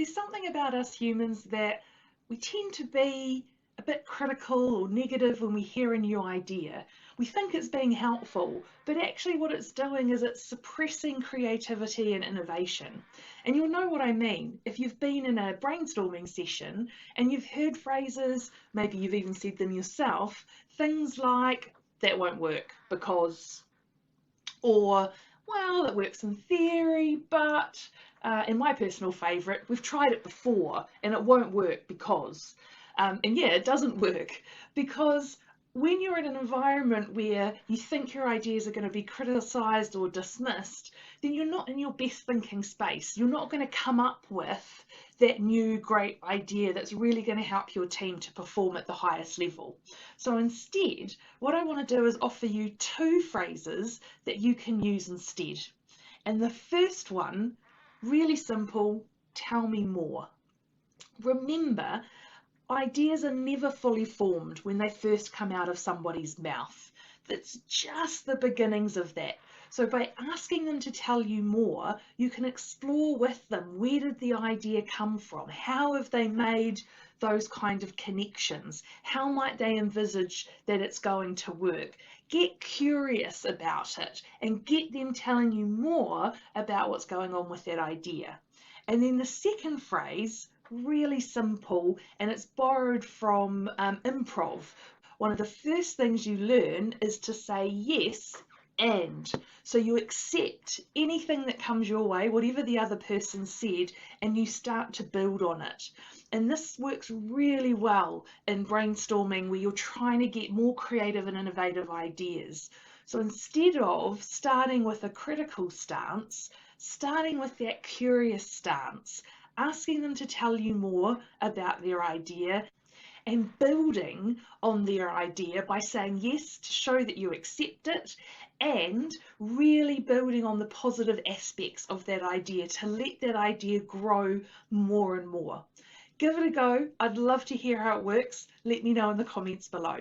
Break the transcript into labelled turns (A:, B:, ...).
A: There's something about us humans that we tend to be a bit critical or negative when we hear a new idea. We think it's being helpful, but actually what it's doing is it's suppressing creativity and innovation. And you'll know what I mean if you've been in a brainstorming session and you've heard phrases, maybe you've even said them yourself, things like, that won't work because, or well, it works in theory, but in my personal favourite, we've tried it before and it won't work because. And yeah, it doesn't work because when you're in an environment where you think your ideas are going to be criticised or dismissed, then you're not in your best thinking space. You're not going to come up with that new great idea that's really going to help your team to perform at the highest level. So instead, what I want to do is offer you two phrases that you can use instead. And the first one, really simple, tell me more. Remember, ideas are never fully formed when they first come out of somebody's mouth. That's just the beginnings of that. So by asking them to tell you more, you can explore with them, where did the idea come from? How have they made those kind of connections? How might they envisage that it's going to work? Get curious about it and get them telling you more about what's going on with that idea. And then the second phrase, really simple, and it's borrowed from improv. One of the first things you learn is to say yes and. So you accept anything that comes your way, whatever the other person said, and you start to build on it. And this works really well in brainstorming where you're trying to get more creative and innovative ideas. So instead of starting with a critical stance, starting with that curious stance, asking them to tell you more about their idea and building on their idea by saying yes to show that you accept it, and really building on the positive aspects of that idea to let that idea grow more and more. Give it a go. I'd love to hear how it works. Let me know in the comments below.